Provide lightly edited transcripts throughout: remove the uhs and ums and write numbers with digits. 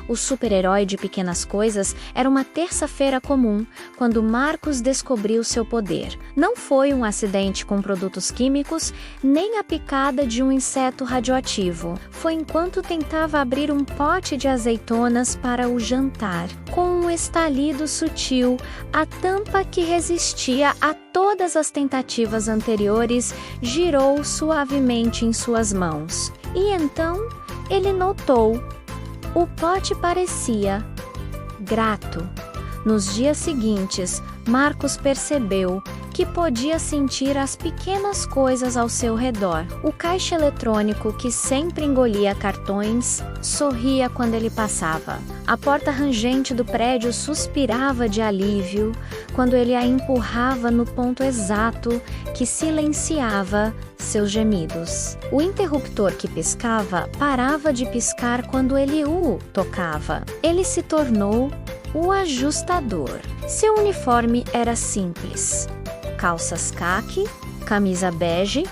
O super-herói de pequenas coisas era uma terça-feira comum, quando Marcos descobriu seu poder. Não foi um acidente com produtos químicos, nem a picada de um inseto radioativo. Foi enquanto tentava abrir um pote de azeitonas para o jantar. Com um estalido sutil, a tampa que resistia a todas as tentativas anteriores girou suavemente em suas mãos. E então, ele notou. O pote parecia grato. Nos dias seguintes, Marcos percebeu que podia sentir as pequenas coisas ao seu redor. O caixa eletrônico, que sempre engolia cartões, sorria quando ele passava. A porta rangente do prédio suspirava de alívio quando ele a empurrava no ponto exato que silenciava seus gemidos. O interruptor que piscava parava de piscar quando ele o tocava. Ele se tornou o ajustador. Seu uniforme era simples: calças caqui, camisa bege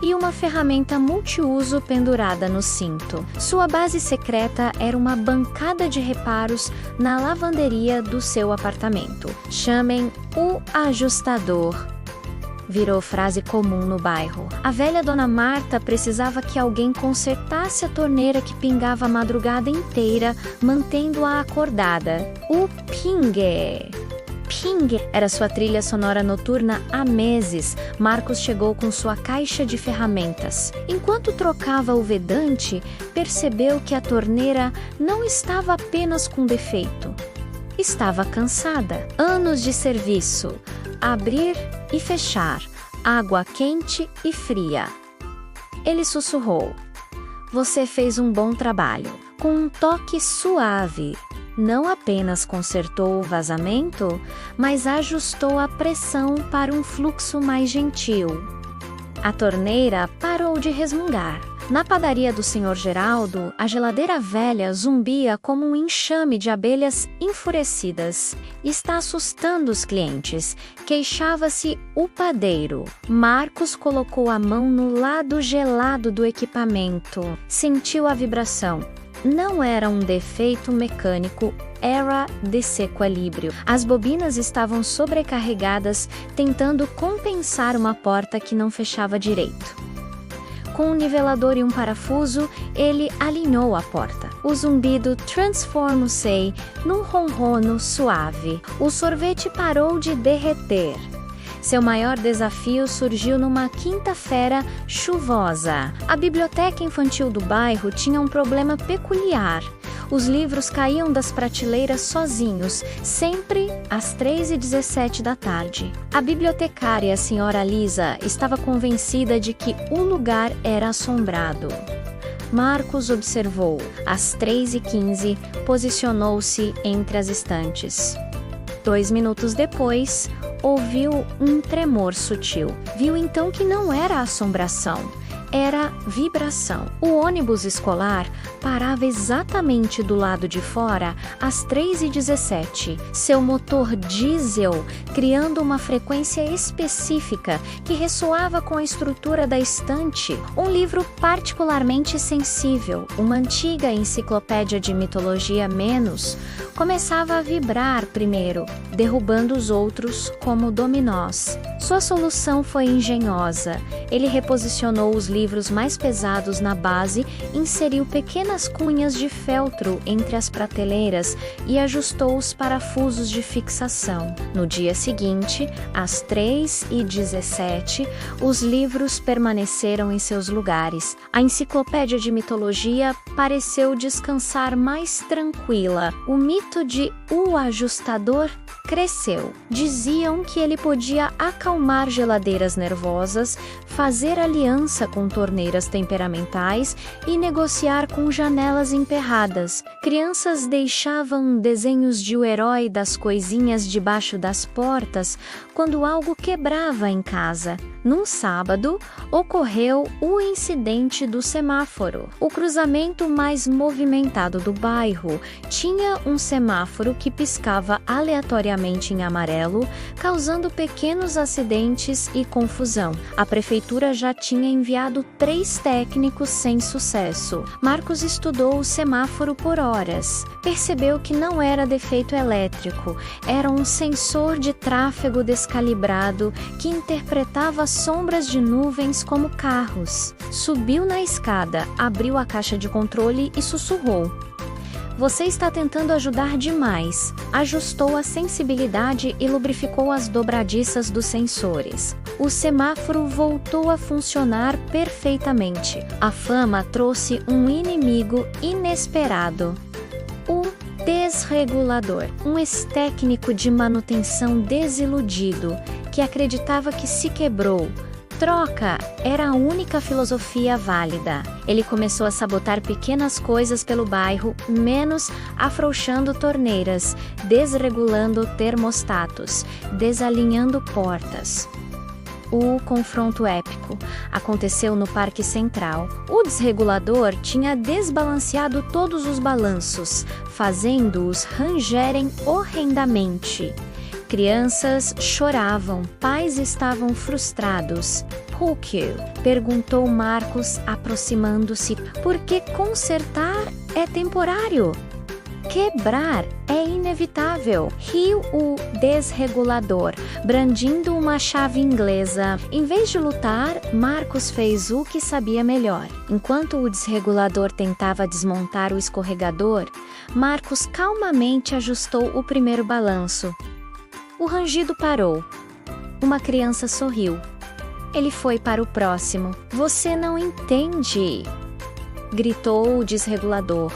e uma ferramenta multiuso pendurada no cinto. Sua base secreta era uma bancada de reparos na lavanderia do seu apartamento. Chamem o ajustador. Virou frase comum no bairro. A velha Dona Marta precisava que alguém consertasse a torneira que pingava a madrugada inteira, mantendo-a acordada. O pingue. Ping era sua trilha sonora noturna há meses. Marcos chegou com sua caixa de ferramentas. Enquanto trocava o vedante, percebeu que a torneira não estava apenas com defeito. Estava cansada. Anos de serviço. Abrir e fechar. Água quente e fria. Ele sussurrou. Você fez um bom trabalho. Com um toque suave. Não apenas consertou o vazamento, mas ajustou a pressão para um fluxo mais gentil. A torneira parou de resmungar. Na padaria do Sr. Geraldo, a geladeira velha zumbia como um enxame de abelhas enfurecidas. Está assustando os clientes, queixava-se o padeiro. Marcos colocou a mão no lado gelado do equipamento. Sentiu a vibração. Não era um defeito mecânico, era desequilíbrio. As bobinas estavam sobrecarregadas, tentando compensar uma porta que não fechava direito. Com um nivelador e um parafuso, ele alinhou a porta. O zumbido transformou-se num ronrono suave. O sorvete parou de derreter. Seu maior desafio surgiu numa quinta-feira chuvosa. A biblioteca infantil do bairro tinha um problema peculiar. Os livros caíam das prateleiras sozinhos, sempre às 3h17 da tarde. A bibliotecária, a senhora Lisa, estava convencida de que o lugar era assombrado. Marcos observou. Às 3h15, posicionou-se entre as estantes. 2 minutos depois, ouviu um tremor sutil. Viu então que não era assombração, era vibração. O ônibus escolar parava exatamente do lado de fora às 3h17. Seu motor diesel criando uma frequência específica que ressoava com a estrutura da estante. Um livro particularmente sensível, uma antiga enciclopédia de mitologia menos, começava a vibrar primeiro, derrubando os outros como dominós. Sua solução foi engenhosa. Ele reposicionou os livros mais pesados na base, inseriu pequenas cunhas de feltro entre as prateleiras e ajustou os parafusos de fixação. No dia seguinte, às 3h17, os livros permaneceram em seus lugares. A enciclopédia de mitologia pareceu descansar mais tranquila. O mito de O Ajustador cresceu. Diziam que ele podia acalmar geladeiras nervosas, fazer aliança com torneiras temperamentais e negociar com janelas emperradas. Crianças deixavam desenhos de o herói das coisinhas debaixo das portas quando algo quebrava em casa. Num sábado, ocorreu o incidente do semáforo. O cruzamento mais movimentado do bairro tinha um semáforo que piscava aleatoriamente em amarelo, causando pequenos acidentes e confusão. A prefeitura já tinha enviado testado 3 técnicos sem sucesso. Marcos estudou o semáforo por horas. Percebeu que não era defeito elétrico, era um sensor de tráfego descalibrado que interpretava sombras de nuvens como carros. Subiu na escada, abriu a caixa de controle e sussurrou: "Você está tentando ajudar demais." Ajustou a sensibilidade e lubrificou as dobradiças dos sensores. O semáforo voltou a funcionar perfeitamente. A fama trouxe um inimigo inesperado: o desregulador. Um ex-técnico de manutenção desiludido, que acreditava que se quebrou. Troca era a única filosofia válida. Ele começou a sabotar pequenas coisas pelo bairro, menos afrouxando torneiras, desregulando termostatos, desalinhando portas. O confronto épico aconteceu no Parque Central. O desregulador tinha desbalanceado todos os balanços, fazendo-os rangerem horrendamente. Crianças choravam, pais estavam frustrados. "Por quê?" perguntou Marcos, aproximando-se. "Porque consertar é temporário. Quebrar é inevitável." Riu o desregulador, brandindo uma chave inglesa. Em vez de lutar, Marcos fez o que sabia melhor. Enquanto o desregulador tentava desmontar o escorregador, Marcos calmamente ajustou o primeiro balanço. O rangido parou. Uma criança sorriu. Ele foi para o próximo. "Você não entende!" gritou o desregulador.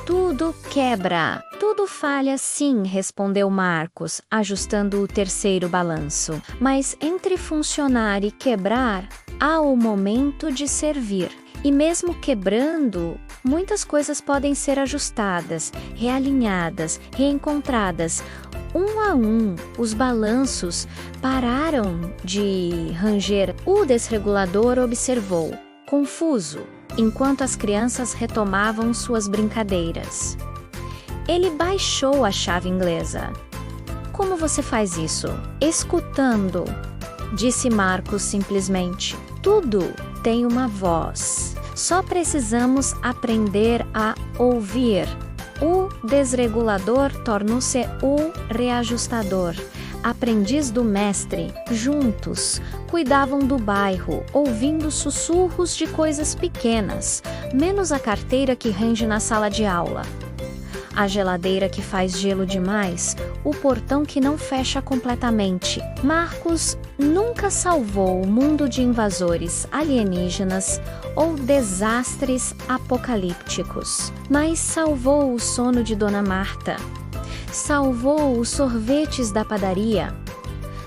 "Tudo quebra." "Tudo falha sim", respondeu Marcos, ajustando o terceiro balanço. "Mas entre funcionar e quebrar, há o momento de servir. E mesmo quebrando, muitas coisas podem ser ajustadas, realinhadas, reencontradas. Um a um, os balanços pararam de ranger." O desregulador observou, confuso, enquanto as crianças retomavam suas brincadeiras. Ele baixou a chave inglesa. "Como você faz isso?" "Escutando", disse Marcos simplesmente. "Tudo tem uma voz. Só precisamos aprender a ouvir." O desregulador tornou-se o reajustador. Aprendiz do mestre, juntos, cuidavam do bairro, ouvindo sussurros de coisas pequenas, menos a carteira que range na sala de aula, a geladeira que faz gelo demais, o portão que não fecha completamente. Marcos nunca salvou o mundo de invasores alienígenas ou desastres apocalípticos, mas salvou o sono de Dona Marta, salvou os sorvetes da padaria,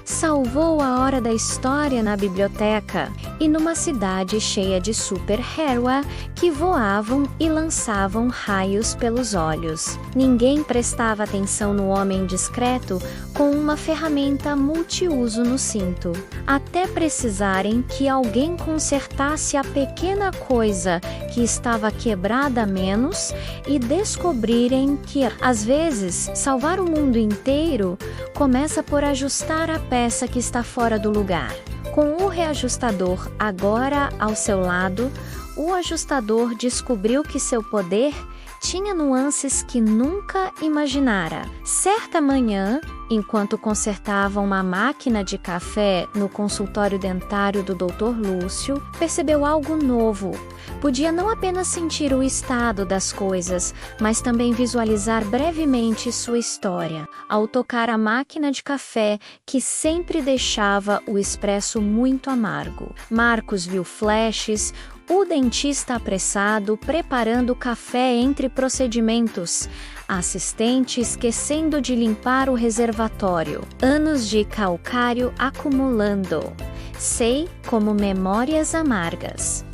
salvou a hora da história na biblioteca e numa cidade cheia de super-heróis que voavam e lançavam raios pelos olhos. Ninguém prestava atenção no homem discreto com uma ferramenta multiuso no cinto, até precisarem que alguém consertasse a pequena coisa que estava quebrada menos e descobrirem que, às vezes, salvar o mundo inteiro começa por ajustar a peça que está fora do lugar. Com o reajustador agora ao seu lado, o ajustador descobriu que seu poder tinha nuances que nunca imaginara. Certa manhã, enquanto consertava uma máquina de café no consultório dentário do Dr. Lúcio, percebeu algo novo. Podia não apenas sentir o estado das coisas, mas também visualizar brevemente sua história. Ao tocar a máquina de café, que sempre deixava o expresso muito amargo, Marcos viu flashes, o dentista apressado preparando o café entre procedimentos, a assistente esquecendo de limpar o reservatório, anos de calcário acumulando. Sei como memórias amargas.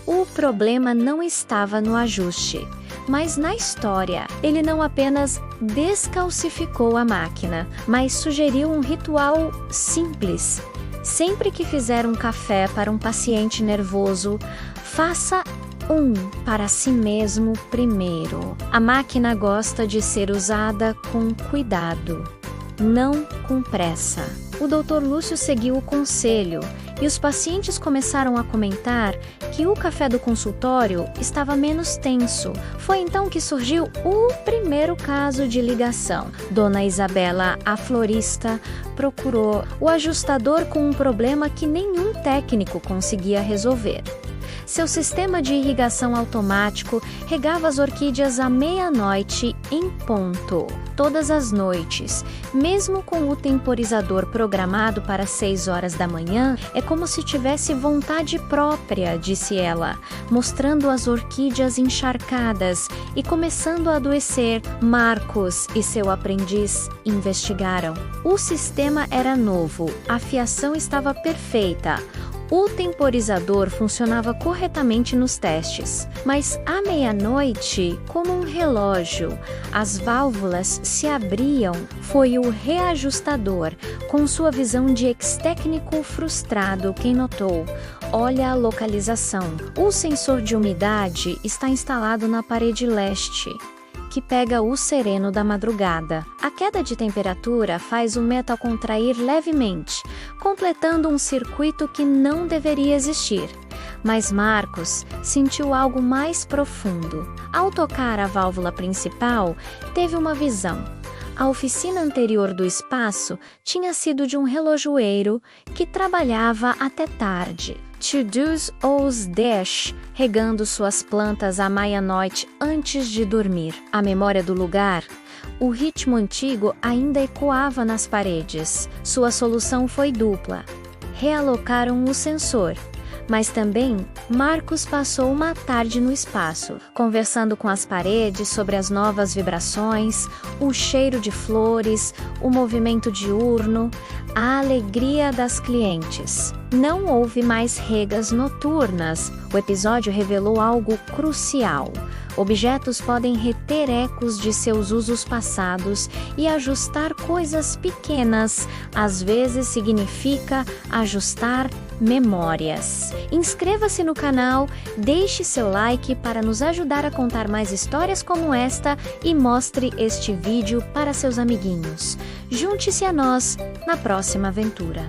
O problema não estava no ajuste, mas na história. Ele não apenas descalcificou a máquina, mas sugeriu um ritual simples. Sempre que fizer um café para um paciente nervoso, faça um para si mesmo primeiro. A máquina gosta de ser usada com cuidado, não com pressa. O Dr. Lúcio seguiu o conselho e os pacientes começaram a comentar que o café do consultório estava menos tenso. Foi então que surgiu o primeiro caso de ligação. Dona Isabela, a florista, procurou o ajustador com um problema que nenhum técnico conseguia resolver. Seu sistema de irrigação automático regava as orquídeas à meia-noite em ponto, todas as noites. Mesmo com o temporizador programado para 6 horas da manhã, é como se tivesse vontade própria, disse ela, mostrando as orquídeas encharcadas e começando a adoecer. Marcos e seu aprendiz investigaram. O sistema era novo, a fiação estava perfeita. O temporizador funcionava corretamente nos testes, mas à meia-noite, como um relógio, as válvulas se abriam. Foi o reajustador, com sua visão de ex-técnico frustrado, quem notou. Olha a localização. O sensor de umidade está instalado na parede leste, que pega o sereno da madrugada. A queda de temperatura faz o metal contrair levemente, completando um circuito que não deveria existir. Mas Marcos sentiu algo mais profundo. Ao tocar a válvula principal, teve uma visão. A oficina anterior do espaço tinha sido de um relojoeiro que trabalhava até tarde. To-dos os dash, regando suas plantas à meia-noite antes de dormir. A memória do lugar, o ritmo antigo ainda ecoava nas paredes. Sua solução foi dupla. Realocaram o sensor. Mas também, Marcos passou uma tarde no espaço, conversando com as paredes sobre as novas vibrações, o cheiro de flores, o movimento diurno, a alegria das clientes. Não houve mais regas noturnas. O episódio revelou algo crucial. Objetos podem reter ecos de seus usos passados e ajustar coisas pequenas. Às vezes significa ajustar memórias. Inscreva-se no canal, deixe seu like para nos ajudar a contar mais histórias como esta e mostre este vídeo para seus amiguinhos. Junte-se a nós na próxima aventura.